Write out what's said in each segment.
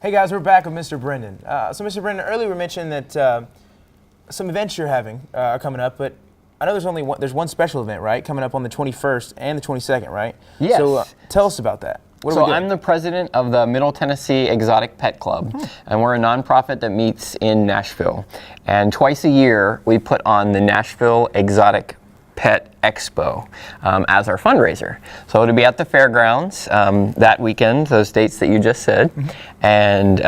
Hey guys, we're back with Mr. Brendan. So Mr. Brendan, earlier we mentioned that some events you're having are coming up, but I know there's one special event, right, coming up on the 21st and the 22nd, right? Yes. So tell us about that. So I'm the president of the Middle Tennessee Exotic Pet Club, and we're a nonprofit that meets in Nashville. And twice a year, we put on the Nashville Exotic Pet Expo as our fundraiser. So it'll be at the fairgrounds that weekend, those dates that you just said, and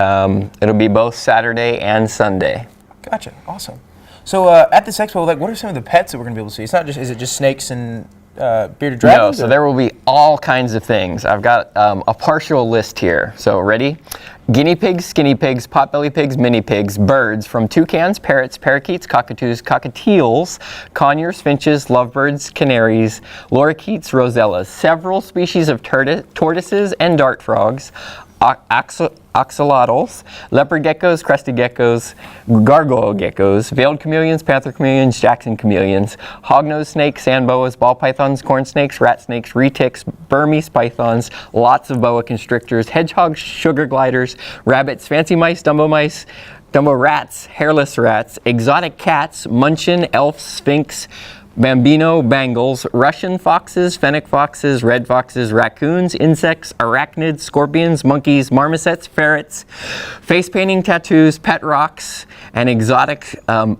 it'll be both Saturday and Sunday. Gotcha. Awesome. So at this expo, like, what are some of the pets that we're going to be able to see? It's not just, is it just snakes and bearded dragons? No, so there will be all kinds of things. I've got a partial list here. So ready? Guinea pigs, skinny pigs, potbelly pigs, mini pigs, birds from toucans, parrots, parakeets, cockatoos, cockatiels, conures, finches, lovebirds, canaries, lorikeets, rosellas, several species of tortoises and dart frogs, axolotls, leopard geckos, crested geckos, gargoyle geckos, veiled chameleons, panther chameleons, Jackson chameleons, hognose snakes, sand boas, ball pythons, corn snakes, rat snakes, retics, Burmese pythons, lots of boa constrictors, hedgehogs, sugar gliders, rabbits, fancy mice, Dumbo rats, hairless rats, exotic cats, munchin, elf, sphinx, Bambino bangles, Russian foxes, fennec foxes, red foxes, raccoons, insects, arachnids, scorpions, monkeys, marmosets, ferrets, face painting, tattoos, pet rocks, and exotic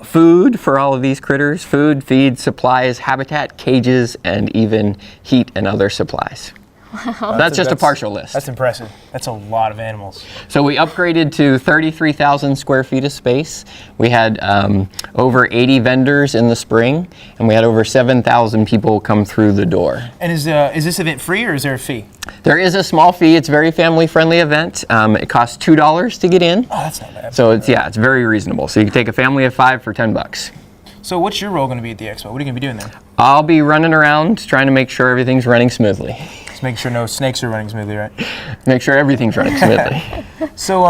food for all of these critters, food, feed, supplies, habitat, cages, and even heat and other supplies. Wow. That's just a partial list. That's impressive. That's a lot of animals. So we upgraded to 33,000 square feet of space. We had over 80 vendors in the spring, and we had over 7,000 people come through the door. And is this event free, or is there a fee? There is a small fee. It's a very family-friendly event. It costs $2 to get in. Oh, that's not bad. So it's very reasonable. So you can take a family of 5 for $10. So what's your role going to be at the expo? What are you going to be doing there? I'll be running around trying to make sure everything's running smoothly. Just make sure no snakes are running smoothly, right? Make sure everything's running smoothly. So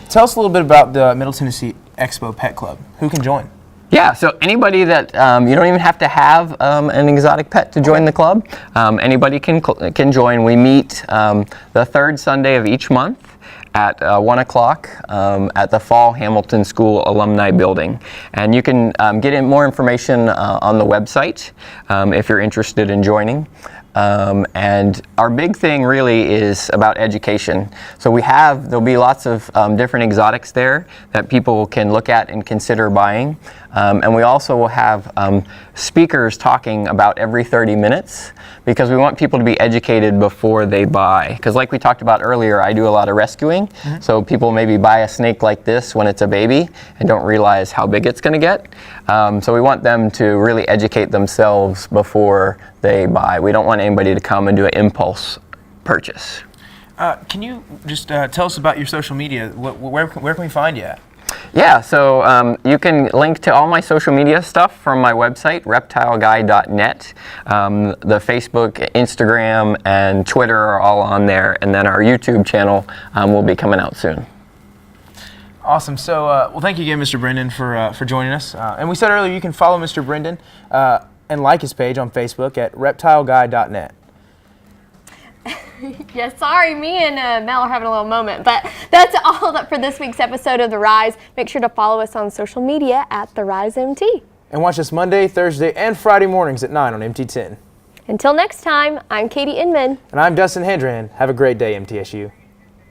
tell us a little bit about the Middle Tennessee Expo Pet Club. Who can join? Yeah, so anybody that, you don't even have to have an exotic pet to join the club. Anybody can join. We meet the third Sunday of each month at 1 o'clock at the Fall Hamilton School Alumni Building. And you can get more information on the website if you're interested in joining. And our big thing really is about education. So there'll be lots of different exotics there that people can look at and consider buying. And we also will have speakers talking about every 30 minutes because we want people to be educated before they buy. Because like we talked about earlier, I do a lot of rescuing. So people maybe buy a snake like this when it's a baby and don't realize how big it's going to get. So we want them to really educate themselves before they buy. We don't want anybody to come and do an impulse purchase. Can you just tell us about your social media? Where can we find you at? Yeah, so you can link to all my social media stuff from my website, reptileguy.net. The Facebook, Instagram, and Twitter are all on there, and then our YouTube channel will be coming out soon. Awesome. So, well, thank you again, Mr. Brendan, for joining us. And we said earlier you can follow Mr. Brendan and like his page on Facebook at reptileguy.net. Yeah, sorry, me and Mel are having a little moment, but that's all for this week's episode of The Rise. Make sure to follow us on social media at The Rise MT. And watch us Monday, Thursday, and Friday mornings at 9 on MT10. Until next time, I'm Katie Inman. And I'm Dustin Hendren. Have a great day, MTSU.